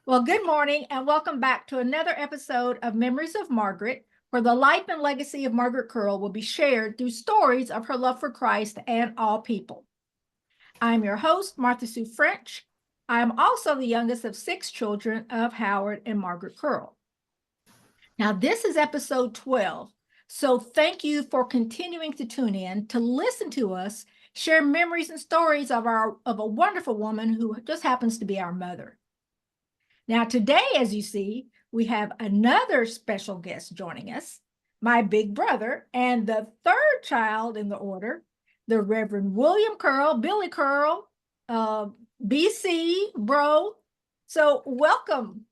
Well, good morning and welcome back to another episode of Memories of Margaret, where the life and legacy of Margaret Curle will be shared through stories of her love for Christ and all people. I'm your host, Martha Sue French. I am also the youngest of 6 children of Howard and Margaret Curle. Now, this is episode 12, so thank you for continuing to tune in to listen to us share memories and stories of a wonderful woman who just happens to be our mother. Now, today, as you see, we have another special guest joining us, my big brother, and the third child in the order, the Reverend William Curle, Billy Curle, BC, bro. So welcome.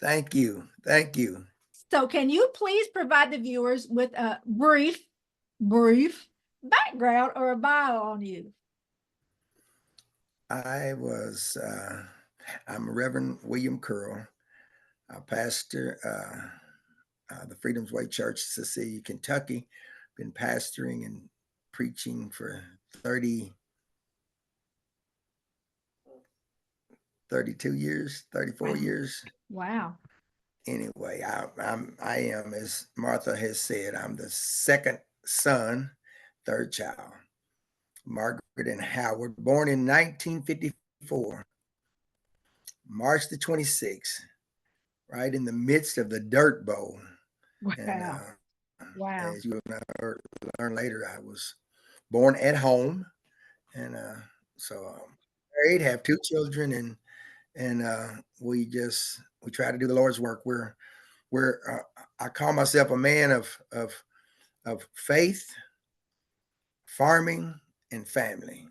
Thank you. Thank you. So can you please provide the viewers with a brief background or a bio on you? I'm Reverend William Curle, a pastor, the Freedom's Way Church, Cecilia, Kentucky. Been pastoring and preaching for 32 years, 34 Wow. years. Wow. Anyway, I am, as Martha has said, I'm the second son, third child. Margaret and Howard, born in 1954, March the 26th, right in the midst of the Dirt Bowl. And Wow. Wow. as you will learn later, I was born at home, and married, have 2 children, and we try to do the Lord's work. I call myself a man of faith, farming, and family,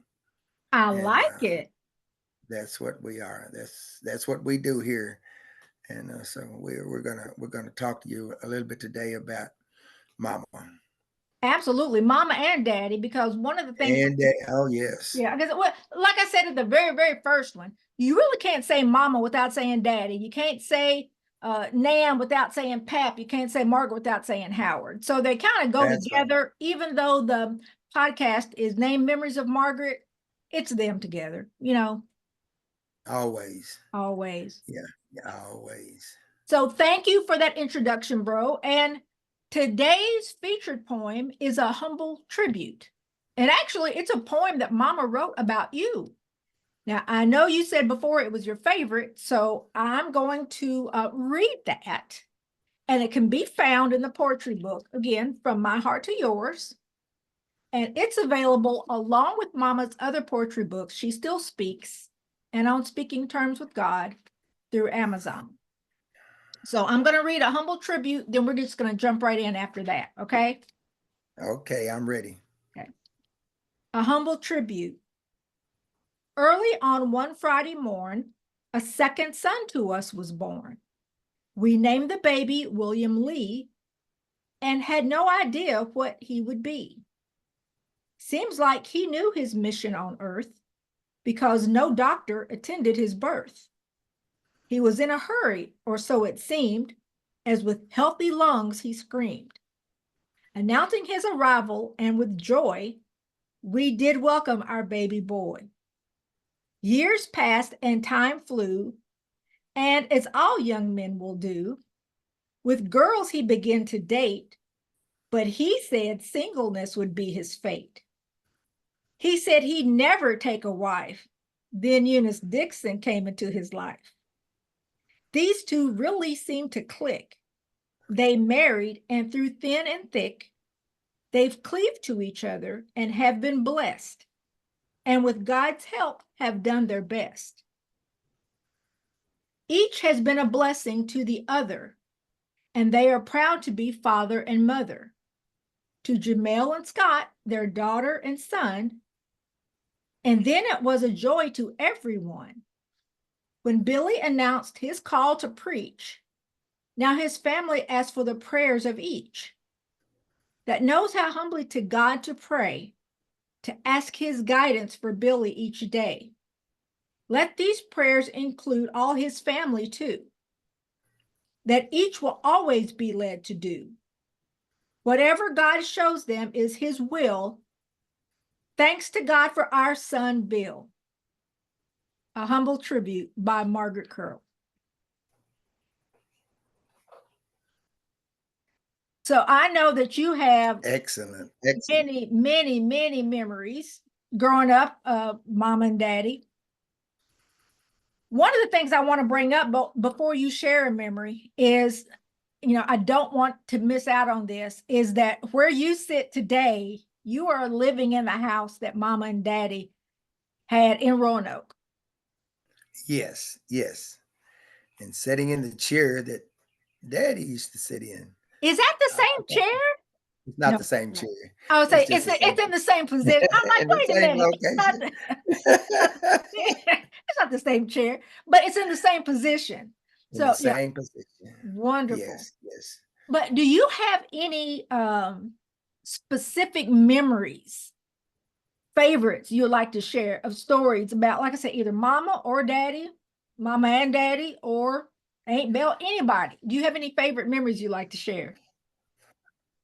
I and like it. that's what we are. That's what we do here. And so we're gonna talk to you a little bit today about Mama. Absolutely, mama and daddy, because one of the things, And oh yes, yeah, because well, like I said in the very, very first one, you really can't say mama without saying daddy. You can't say Nan without saying Pap. You can't say Margaret without saying Howard. So they kind of go that's right. together, even though the podcast is named Memories of Margaret, it's them together, Always, always. yeah, yeah, always. So thank you for that introduction, bro. And today's featured poem is a humble tribute. And actually, it's a poem that Mama wrote about you. Now, I know you said before it was your favorite, so I'm going to read that. And it can be found in the poetry book, again, From My Heart to Yours. And it's available along with Mama's other poetry books, She Still Speaks, and On Speaking Terms with God, through Amazon. So I'm going to read a humble tribute, then we're just going to jump right in after that, okay? Okay, I'm ready. Okay. A humble tribute. Early on one Friday morn, a second son to us was born. We named the baby William Lee and had no idea what he would be. Seems like he knew his mission on earth because no doctor attended his birth. He was in a hurry, or so it seemed, as with healthy lungs he screamed. Announcing his arrival, and with joy, we did welcome our baby boy. Years passed and time flew, and as all young men will do, with girls he began to date, but he said singleness would be his fate. He said he'd never take a wife. Then Eunice Dixon came into his life. These two really seemed to click. They married, and through thin and thick, they've cleaved to each other and have been blessed, and with God's help have done their best. Each has been a blessing to the other, and they are proud to be father and mother. To Jamel and Scott, their daughter and son, and then it was a joy to everyone when Billy announced his call to preach. Now his family asked for the prayers of each that knows how humbly to God to pray, to ask his guidance for Billy each day. Let these prayers include all his family too, that each will always be led to do. Whatever God shows them is his will. Thanks to God for our son, Bill. A Humble Tribute by Margaret Curle. So I know that you have Excellent. many, many, many memories growing up, mom and daddy. One of the things I want to bring up before you share a memory is, I don't want to miss out on this, is that where you sit today, you are living in the house that mama and daddy had in Roanoke. Yes, yes. And sitting in the chair that Daddy used to sit in. Is that the I same chair? It's not No. the same chair. I would say It's just the same. it's in the same position. I'm like, In the wait a same minute. location. It's not the same chair, but it's in the same position. In the So yeah, same position. wonderful. Yes, yes. But do you have any specific memories, favorites you'd like to share of stories about, like I said, either mama or daddy, mama and daddy, or Aunt Bell, anybody? Do you have any favorite memories you like to share?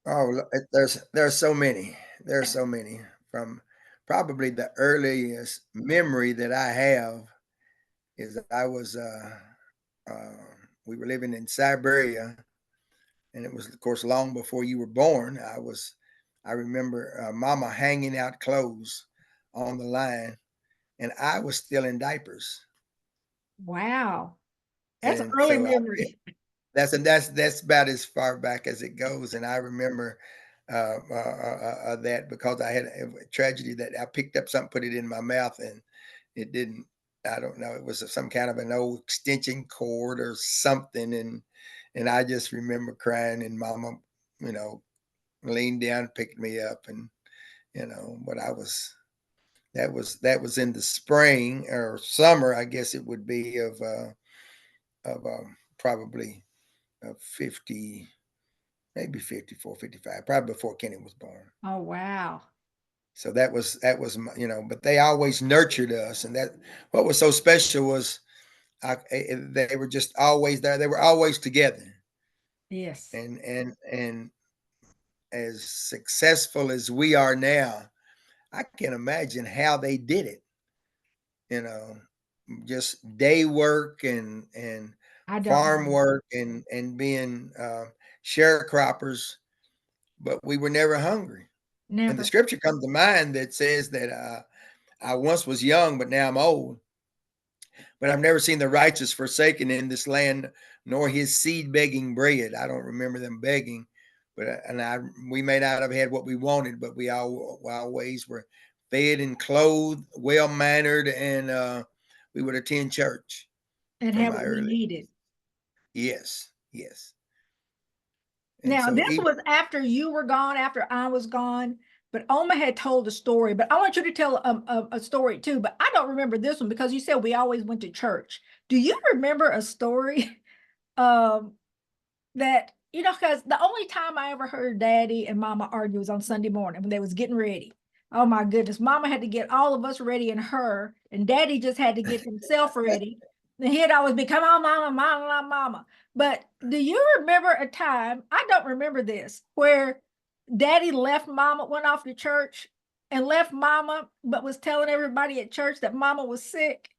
Oh, there's so many. There's so many. From probably the earliest memory that I have is I was uh, we were living in Siberia, and it was of course long before you were born. I remember Mama hanging out clothes on the line, and I was still in diapers, Wow, that's an and early so memory. that's about as far back as it goes. And I remember that because I had a tragedy that I picked up something, put it in my mouth, and it didn't. I don't know. It was some kind of an old extension cord or something, and I just remember crying, and Mama, you know, leaned down, picked me up, and but that was in the spring or summer, I guess it would be of probably 50, maybe 54, 55, probably before Kenny was born. Oh, wow. So that was but they always nurtured us, and that what was so special was they were just always there. They were always together, Yes. and as successful as we are now, I can imagine how they did it. You know, just day work and I don't farm know. work and being sharecroppers, but we were never hungry. And the Never. scripture comes to mind that says that I once was young, but now I'm old. But I've never seen the righteous forsaken in this land, nor his seed begging bread. I don't remember them begging, but we may not have had what we wanted, but we always were fed and clothed, well mannered, and we would attend church And from have my what we early. needed. Yes, yes, and Now, so this even was after you were gone, after I was gone, but Oma had told a story. But I want you to tell a story too. But I don't remember this one because you said we always went to church. Do you remember a story um, that, because the only time I ever heard daddy and mama argue was on Sunday morning when they was getting ready. Oh my goodness. Mama had to get all of us ready and her, and daddy just had to get himself ready. And he'd always be, come on, mama, mama, mama, mama. But do you remember a time, I don't remember this, where daddy left mama, went off to church and left mama, but was telling everybody at church that mama was sick?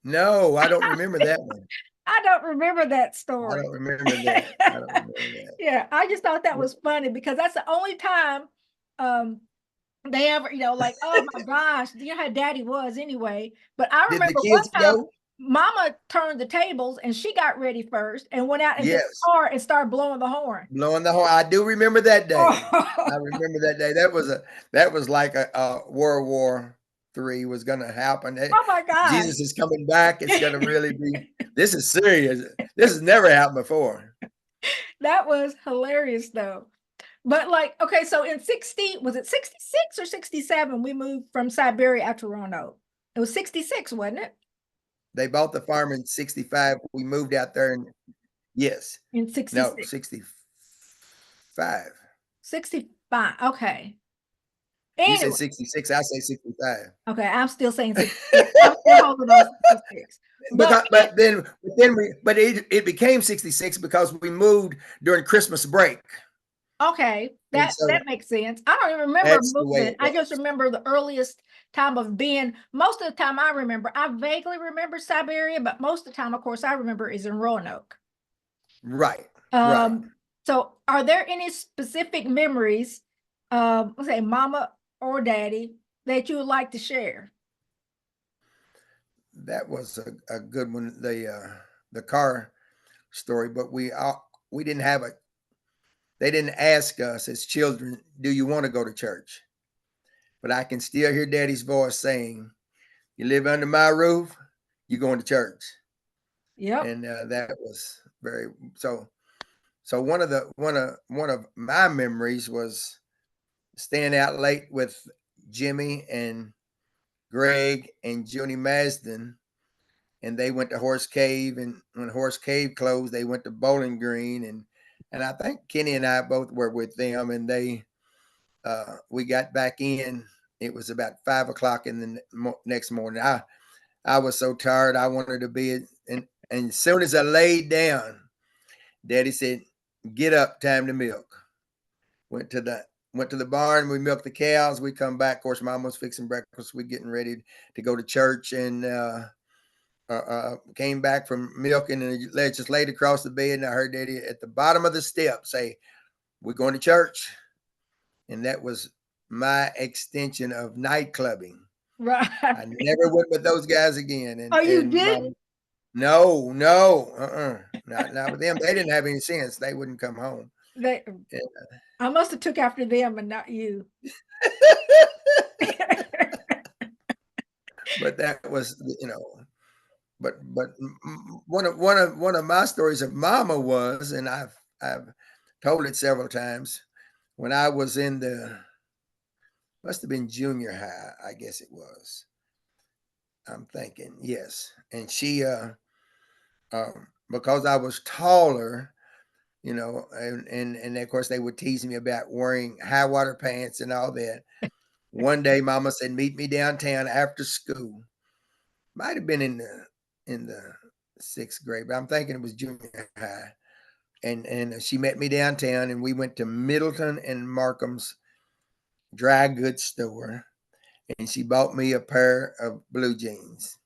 no, I don't remember that one. I don't remember that I story. don't remember that. I don't remember that. Yeah, I just thought that was funny because that's the only time um they ever, like, oh my gosh, how daddy was anyway. But I Did the remember one kids time go? mama turned the tables and she got ready first and went out into the Yes. car and started blowing the horn. Blowing the horn. I do remember that day. I Oh, remember that day. That was like a World War III was going to happen. oh my gosh. Jesus is coming back. It's going to really be. This is serious. This has never happened before. That was hilarious though. But like, okay, so in 60, was it 66 or 67, we moved from Siberia out to Roanoke. It was 66, wasn't it? They bought the farm in '65. We moved out there, and yes, In no, 66. 65. 65. Okay. You say Anyway, 66. I say 65. okay, I'm still saying 66. I'm still holding on 66. But Because, but it became 66 because we moved during Christmas break. Okay, And that so makes sense. I don't even remember that's the way moving. it I just was. remember the earliest time of being. Most of the time I remember, I vaguely remember Siberia, but most of the time, of course, I remember is in Roanoke. Right, right. Um, so are there any specific memories of, let's say, mama or daddy that you would like to share? That was a good one. The car story, but we didn't have a. They didn't ask us as children, "Do you want to go to church?" But I can still hear Daddy's voice saying, "You live under my roof, you're going to church," Yep. and that was very so. So one of my memories was staying out late with Jimmy and Greg and Junie Masden, and they went to Horse Cave. And when Horse Cave closed, they went to Bowling Green, and I think Kenny and I both were with them. And we got back in. It was about 5 o'clock in the next morning. I was so tired. I wanted to be, and as soon as I laid down, Daddy said, "Get up, time to milk." Went to the went to the barn. We milked the cows. We come back. Of course, Mom was fixing breakfast. We getting ready to go to church, and came back from milking, and just laid across the bed. And I heard Daddy at the bottom of the step say, "We're going to church," and that was my extension of night clubbing. Right. I never went with those guys again. Oh, you And didn't? no, no, not with them. They didn't have any sense. They wouldn't come home. They, And, I must have took after them and not you. but that was, but one of my stories of Mama was, and I've told it several times. When I was in the must have been junior high, I guess it was. I'm thinking yes, and she because I was taller, and of course they would tease me about wearing high water pants and all that. One day, Mama said, "Meet me downtown after school." Might have been in the sixth grade, but I'm thinking it was junior high. And she met me downtown, and we went to Middleton and Markham's dry goods store, and she bought me a pair of blue jeans.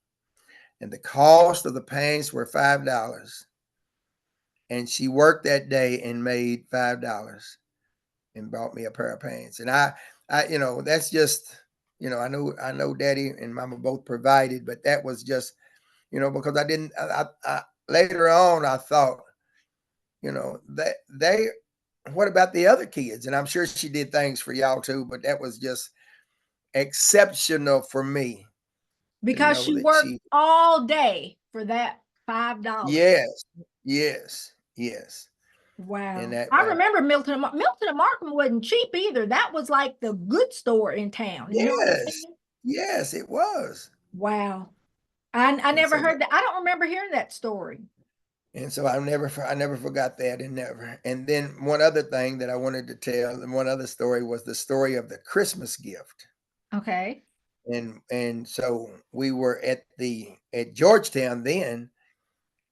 And the cost of the pants were $5. And she worked that day and made $5 and bought me a pair of pants. And that's just, I know Daddy and Mama both provided, but that was just, because I didn't. Later on, I thought, that they. What about the other kids? And I'm sure she did things for y'all too, but that was just exceptional for me to Because know she that worked she. all day for that $5. Yes, yes, yes, and Wow. that. I remember Milton. Milton and Markham wasn't cheap either. That was like the good store in town. You know what I'm Yes, saying? yes, it was. Wow. I And never so heard that. I don't remember hearing that story. And so I never forgot that, and never. And then one other thing that I wanted to tell, and one other story was the story of the Christmas gift. Okay. And so we were at Georgetown then,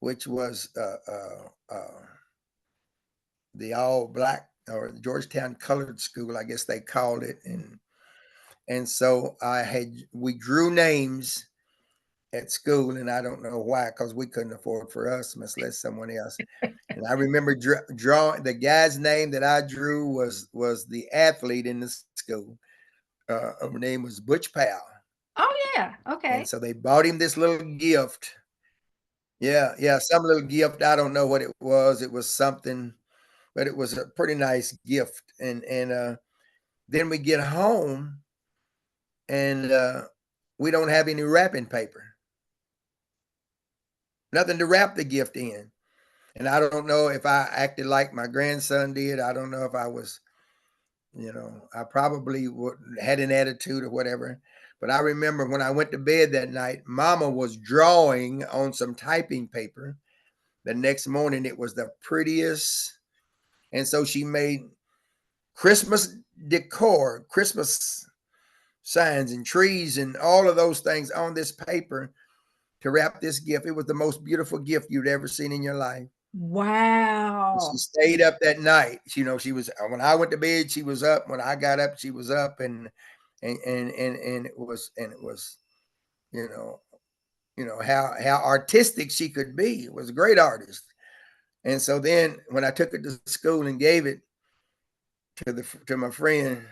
which was the all black or the Georgetown Colored School, I guess they called it. And so we drew names at school, and I don't know why, because we couldn't afford for us, much less someone else. And I remember drawing the guy's name that I drew was the athlete in the school. Her name was Butch Powell, Oh yeah. and Okay. so they bought him this little gift. Yeah, yeah, some little gift. I don't know what it was. It was something, but it was a pretty nice gift. And then we get home, and we don't have any wrapping paper, nothing to wrap the gift in. And I don't know if I acted like my grandson did. I don't know if I was, I probably had an attitude or whatever. But I remember when I went to bed that night, Mama was drawing on some typing paper. The next morning, it was the prettiest. And so she made Christmas decor, Christmas signs and trees and all of those things on this paper to wrap this gift. It was the most beautiful gift you'd ever seen in your life. And she Wow. stayed up that night. You know, she was when I went to bed, she was up. When I got up, she was up, and it was, you know, how artistic she could be. It was a great artist. And so then when I took it to school and gave it to my friend,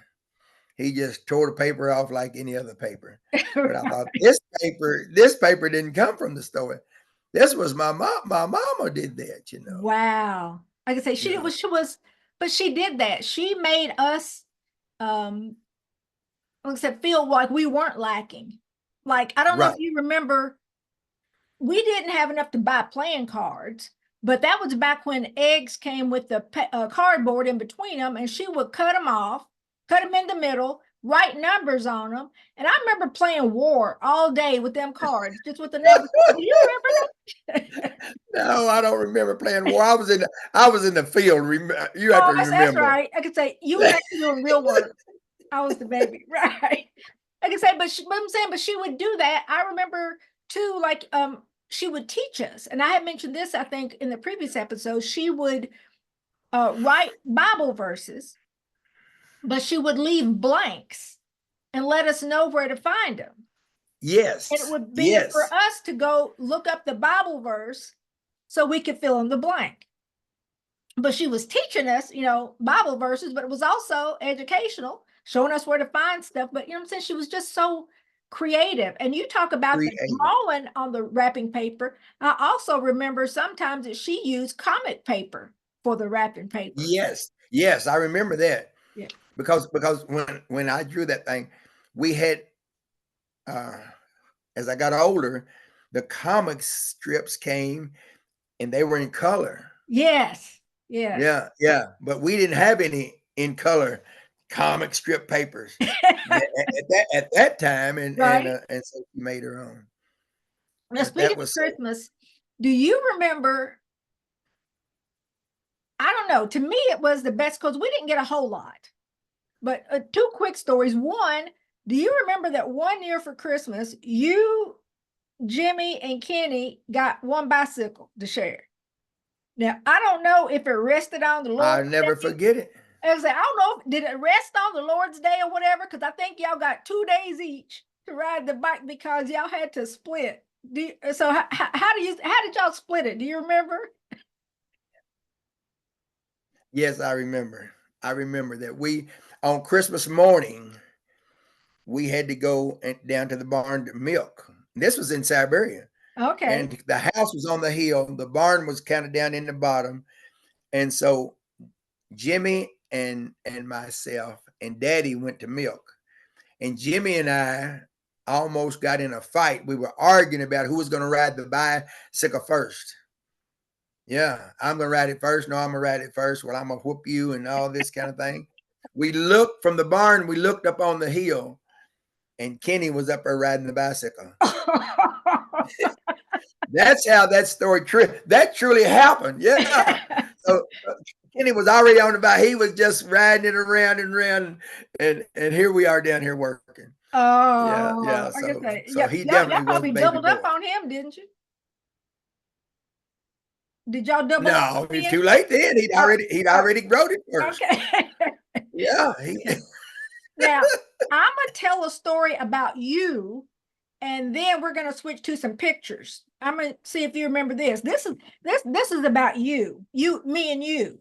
he just tore the paper off like any other paper. But I thought this paper didn't come from the store. This was my mom. My mama did that, you know. Wow. Like I say, Yeah. but she did that. She made us, um, like I said, feel like we weren't lacking. Like, I don't know if Right. you remember, we didn't have enough to buy playing cards, but that was back when eggs came with the cardboard in between them, and she would cut them off, cut them in the middle, write numbers on them. And I remember playing war all day with them cards, just with the numbers. Do you remember that? No, I don't remember playing war. I was in the field. You have Oh, to that's remember. right. I could say you was actually doing real work. I was the baby, right? I could say, but I'm saying, but she would do that. I remember too, like she would teach us, and I had mentioned this, I think, in the previous episode. She would write Bible verses, but she would leave blanks and let us know where to find them. And it Yes. would be for Yes. us to go look up the Bible verse so we could fill in the blank. But she was teaching us, Bible verses, but it was also educational, showing us where to find stuff. But you know what I'm saying? She was just so creative. And you talk about the Creative. drawing on the wrapping paper. I also remember sometimes that she used comic paper for the wrapping paper. Yes. Yes. I remember that Yeah. because when I drew that thing, we had uh, as I got older, the comic strips came and they were in color. Yes. Yes. Yeah, yeah, but we didn't have any in color comic strip papers at that time, Right. and so she made her own. Now, But that speaking was of Christmas, do you remember? I don't know. To me, it was the best because we didn't get a whole lot. But two quick stories. One, do you remember that one year for Christmas, you, Jimmy, and Kenny got one bicycle to share? Now, I don't know if it rested on the I'll Lord's never Day. forget it. I was like, I don't know, did it rest on the Lord's Day or whatever? Because I think y'all got 2 days each to ride the bike because y'all had to split. So how did y'all split it? Do you remember? Yes, I remember. I remember that we on Christmas morning we had to go down to the barn to milk. This was in Siberia, Okay. and the house was on the hill. The barn was kind of down in the bottom, and so Jimmy and myself and Daddy went to milk, and Jimmy and I almost got in a fight. We were arguing about who was going to ride the bicycle first. Yeah, I'm going to ride it first. No, I'm going to ride it first. Well, I'm going to whoop you and all this kind of thing. We looked from the barn. We looked up on the hill, and Kenny was up there riding the bicycle. That's how that story that truly happened. Yeah. So Kenny was already on the bike. He was just riding it around and around, and here we are down here working. Yeah, Oh, yeah. I guess So he y'all definitely was probably baby doubled up boy. on him, didn't you? Did y'all double up No, on it's him? too late then. He'd Oh, already he'd already wrote it first. okay. Yeah. Now, I'm gonna tell a story about you, and then we're gonna switch to some pictures. I'm gonna see if you remember this. This is about you, me, and you.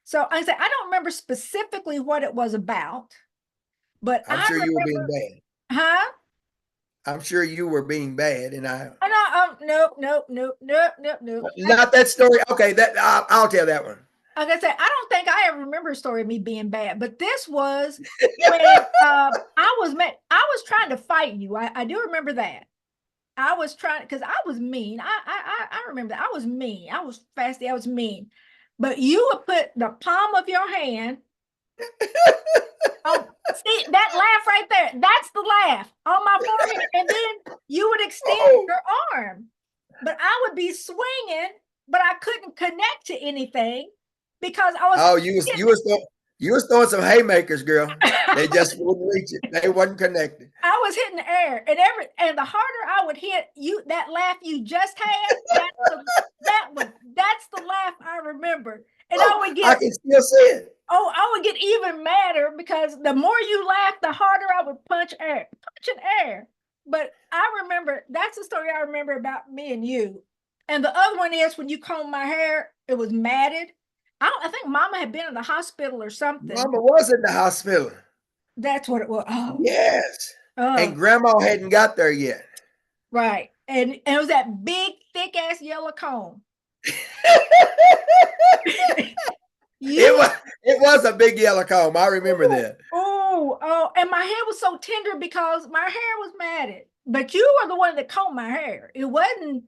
So I say I don't remember specifically what it was about, but I'm I sure you were being remember, bad. huh? I'm sure you were being bad, and I Oh, no, nope, nope, nope, nope, nope, nope. not that story. Okay, that I'll tell that one. Like I said, I don't think I ever remember a story of me being bad, but this was when I was trying to fight you. I do remember that. I was trying because I was mean. I remember that. I was mean. I was fasty. I was mean. But you would put the palm of your hand on, see that laugh right there. That's the laugh on my forehead. And then you would extend Oh, your arm. But I would be swinging, but I couldn't connect to anything because I was oh, you was You was throwing some haymakers, girl. They just wouldn't reach it. They wasn't connected. I was hitting the air, and the harder I would hit you, that laugh you just had, that's the laugh I remember. And I Oh, would I get can still see it. I would get even madder because the more you laughed, the harder I would punch air. But I remember that's the story I remember about me and you. And the other one is when you combed my hair, it was matted. I think Mama had been in the hospital or something. Mama was in the hospital. That's what it was. Yes. And Oh, grandma hadn't got there yet. right. And it was that big, thick ass yellow comb. It You was it was a big yellow comb. I remember that. oh, and my hair was so tender because my hair was matted. But you were the one that combed my hair. It wasn't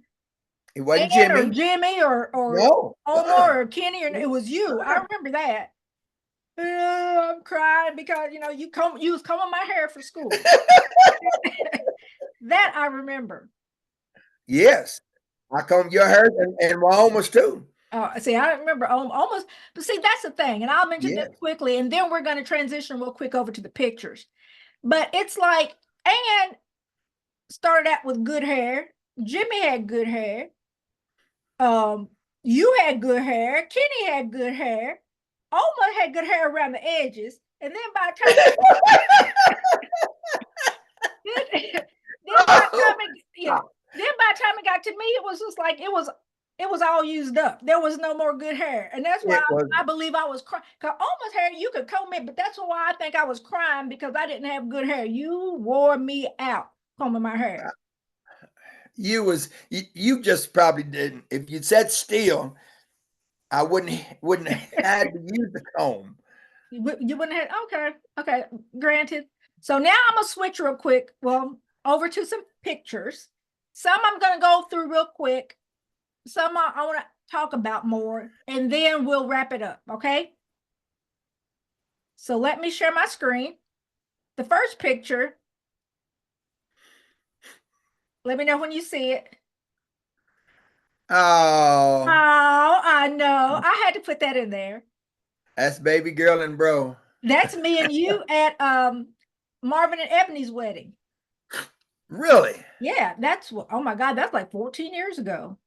It wasn't Ann or Jimmy. Jimmy or No. Omar or Kenny, or it was you. I remember that. I'm crying because you was combing my hair for school. That I remember. Yes. I combed your hair and Wahoma's too. See, I remember almost, but see, that's the thing, and I'll mention this Yes. quickly, and then we're going to transition real quick over to the pictures. But it's like Ann started out with good hair. Jimmy had good hair. You had good hair. Kenny had good hair. Oma had good hair around the edges. And then by the time then by the time it got to me, it was just like it was all used up. There was no more good hair. And that's why I believe I was crying. Because Oma's hair, you could comb it, but that's why I think I was crying, because I didn't have good hair. You wore me out combing my hair. You just probably didn't. If you'd sat still, I wouldn't have had to use the comb. You wouldn't have, okay, granted. So now I'm gonna switch real quick. Well, over to some pictures. Some I'm gonna go through real quick. Some I want to talk about more, and then we'll wrap it up. Okay. So let me share my screen. The first picture. Let me know when you see it. Oh, I know. I had to put that in there. that's baby girl and bro. That's me and you at Marvin and Ebony's wedding. Really? Yeah, that's what. Oh my God, that's like 14 years ago.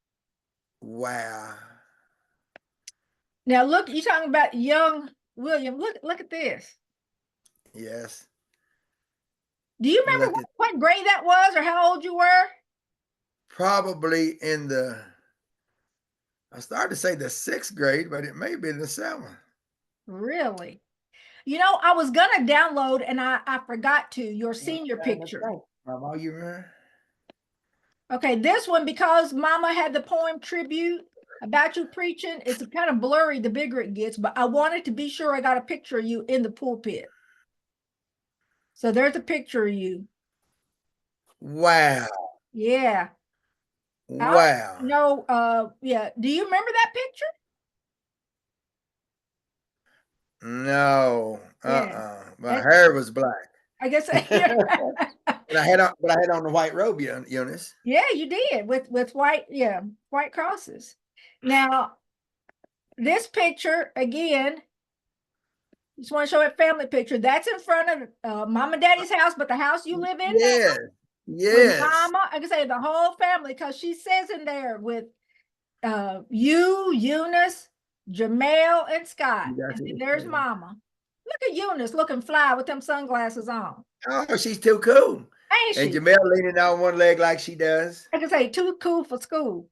Wow. Now look, you're talking about young William. Look at this. Yes. Do you remember what grade that was, or how old you were? Probably in the, I started to say the 6th grade, but it may be the 7th. Really? I was gonna download, and I forgot to, your senior picture. Mama, you remember? Okay, this one, because Mama had the poem tribute about you preaching, it's kind of blurry the bigger it gets, but I wanted to be sure I got a picture of you in the pulpit. So there's a picture of you. Wow. Yeah. Wow. No, yeah. Do you remember that picture? No. Yeah. My hair was black. I guess But I had on the white robe, Eunice. yeah, you did with white, white crosses. Now, this picture again, just want to show a family picture. That's in front of Mom and Daddy's house, but the house you live in now, with Yes. Mama, I can say the whole family, because she says in there with you, Eunice, Jamel, and Scott. And then there's Mama. Look at Eunice looking fly with them sunglasses on. Oh, she's too cool. Ain't And she? Jamel leaning on one leg like she does. I can say too cool for school.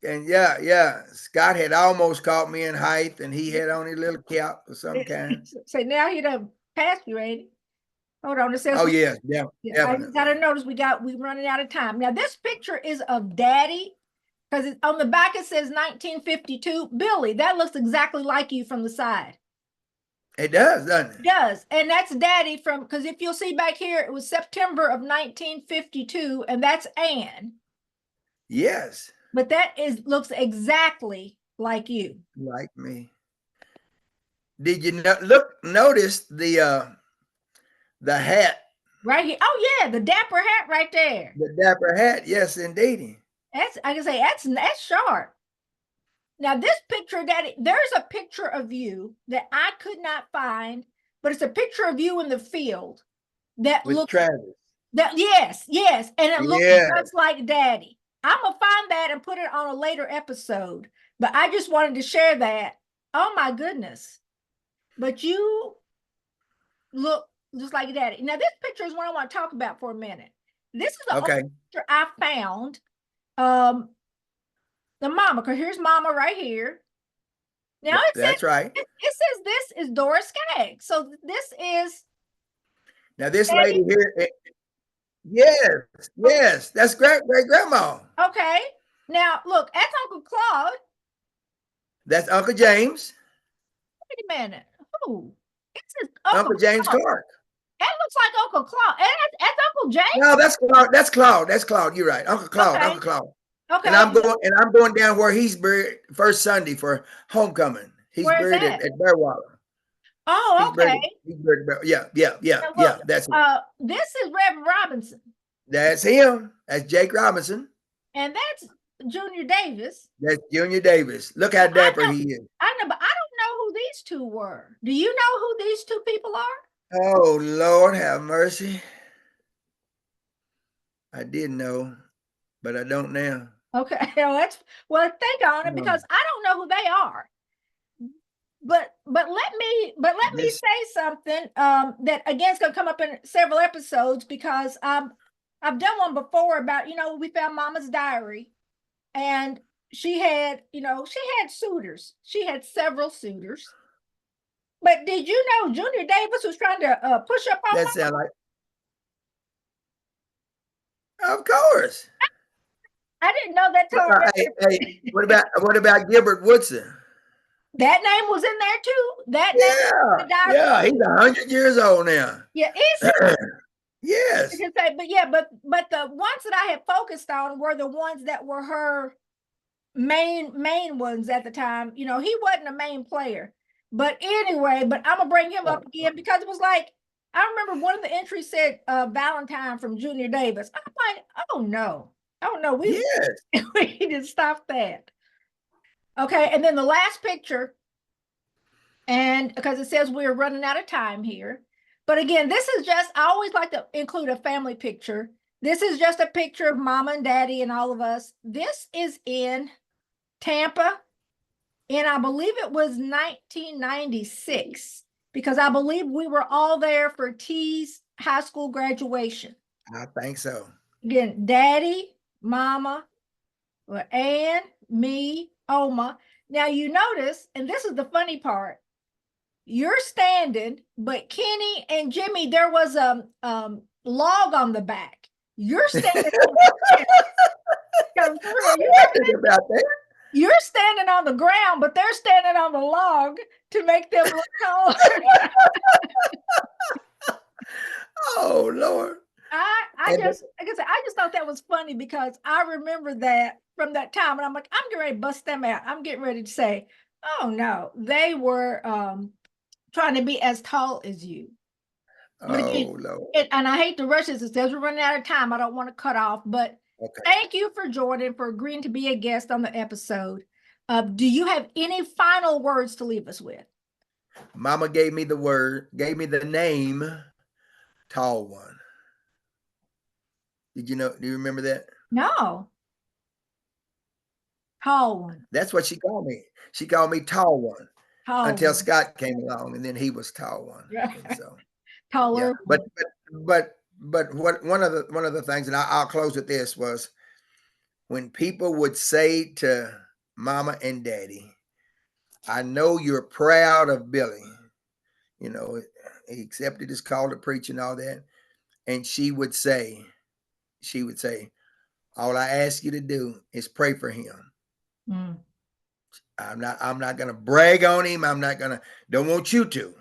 And yeah. Scott had almost caught me in height, and he had on a little cap of some kind. Say now he done passed you, ain't he? Hold on, it says. Oh yes, I definitely. gotta notice we're running out of time. Now this picture is of Daddy, because on the back it says 1952. Billy, that looks exactly like you from the side. It does, doesn't it? It does. And that's Daddy because if you'll see back here, it was September of 1952, and that's Ann. Yes. But that looks exactly like you. Like me. Did you notice the hat? Right here. Oh yeah, the dapper hat right there. The dapper hat, yes, indeed. I can say that's sharp. Now this picture, Daddy, there's a picture of you that I could not find, but it's a picture of you in the field that With looks Travis. that yes, and it looks Yeah. just like Daddy. I'm gonna find that and put it on a later episode, but I just wanted to share that. Oh my goodness. But you look just like Daddy. Now this picture is what I want to talk about for a minute. This is the only Okay. picture I found. The mama, because here's Mama right here. Now That's right. it says this is Doris Skaggs. So this is Now this Daddy. lady here, yes, that's great grandma. Okay. Now look, that's Uncle Claude. That's Uncle James. Wait a minute. Who? It says Uncle Uncle James Claude. Clark. That looks like Uncle Claude. And that's Uncle James. No, that's Claude. That's Claude. That's Claude. You're right. Uncle Claude. Okay. Uncle Claude. Okay. And I'm going down where he's buried first Sunday for homecoming. He's Where's buried that? at Bearwater. Oh, okay. He's buried at yeah. Now look, That's it. this is Reverend Robinson. That's him. That's Jake Robinson. And that's Junior Davis. That's Junior Davis. Look how dapper he is. I know, but I don't know who these two were. Do you know who these two people are? Oh, Lord, have mercy. I did know, but I don't now. Okay, well, think on it because I don't know who they are. But let me say something that again is going to come up in several episodes because I've done one before about we found Mama's diary, and she had suitors. She had several suitors. But did you know Junior Davis was trying to push up on that? Sound like, of course. I didn't know that. Hey, what about Gilbert Woodson? That name was in there too. That name, yeah, he's 100 years old now. Yeah, is it? Yes. But the ones that I had focused on were the ones that were her main ones at the time. He wasn't a main player. But anyway, but I'm gonna bring him up again because it was like I remember one of the entries said Valentine from Junior Davis. I'm like, oh no, we need to stop that. Okay, and then the last picture, and because it says we're running out of time here. But again, this is just, I always like to include a family picture. This is just a picture of Mama and Daddy and all of us. This is in Tampa, and I believe it was 1996, because I believe we were all there for T's high school graduation. I think so. Again, Daddy, Mama, Ann, me, Oma. Now you notice, and this is the funny part, you're standing, but Kenny and Jimmy, there was a log on the back. You're standing. You're standing on the ground, but they're standing on the log to make them look taller. Oh Lord. I just thought that was funny because I remember that from that time, and I'm like, I'm getting ready to bust them out. I'm getting ready to say, oh no, they were trying to be as tall as you. But again, and I hate to rush this because we're running out of time. I don't want to cut off, but thank you for joining, for agreeing to be a guest on the episode. Do you have any final words to leave us with? Mama gave me the name Tall One. Do you remember that? No. Tall One. That's what she called me. She called me Tall One. Until Scott came along, and then he was Tall One. And so taller. Yeah. But what one of the things, and I'll close with this, was when people would say to Mama and Daddy, I know you're proud of Billy. He accepted his call to preach and all that. And she would say, all I ask you to do is pray for him. Mm. I'm not going to brag on him. Don't want you to.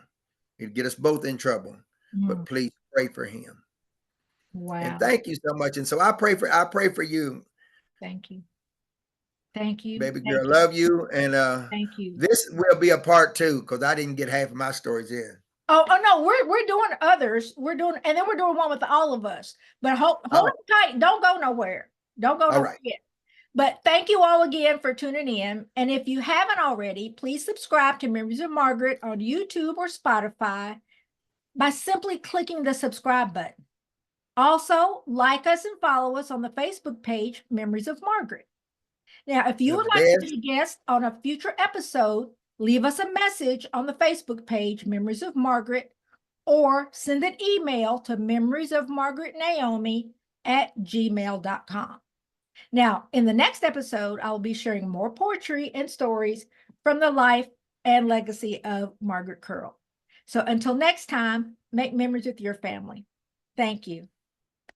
It'd get us both in trouble. But please pray for him. Wow. And thank you so much. And so I pray for you. Thank you. Thank you. Baby girl, love you. And thank you. This will be a part 2 because I didn't get half of my stories in. Oh no, we're doing others. And then we're doing one with all of us. But hold on tight. Don't go nowhere. Don't go nowhere yet. But thank you all again for tuning in. And if you haven't already, please subscribe to Memories of Margaret on YouTube or Spotify by simply clicking the subscribe button. Also, like us and follow us on the Facebook page, Memories of Margaret. Now, if you The would like to best, be a guest on a future episode, leave us a message on the Facebook page, Memories of Margaret, or send an email to memoriesofmargaretnaomi@gmail.com. Now, in the next episode, I will be sharing more poetry and stories from the life and legacy of Margaret Curle. So until next time, make memories with your family. Thank you.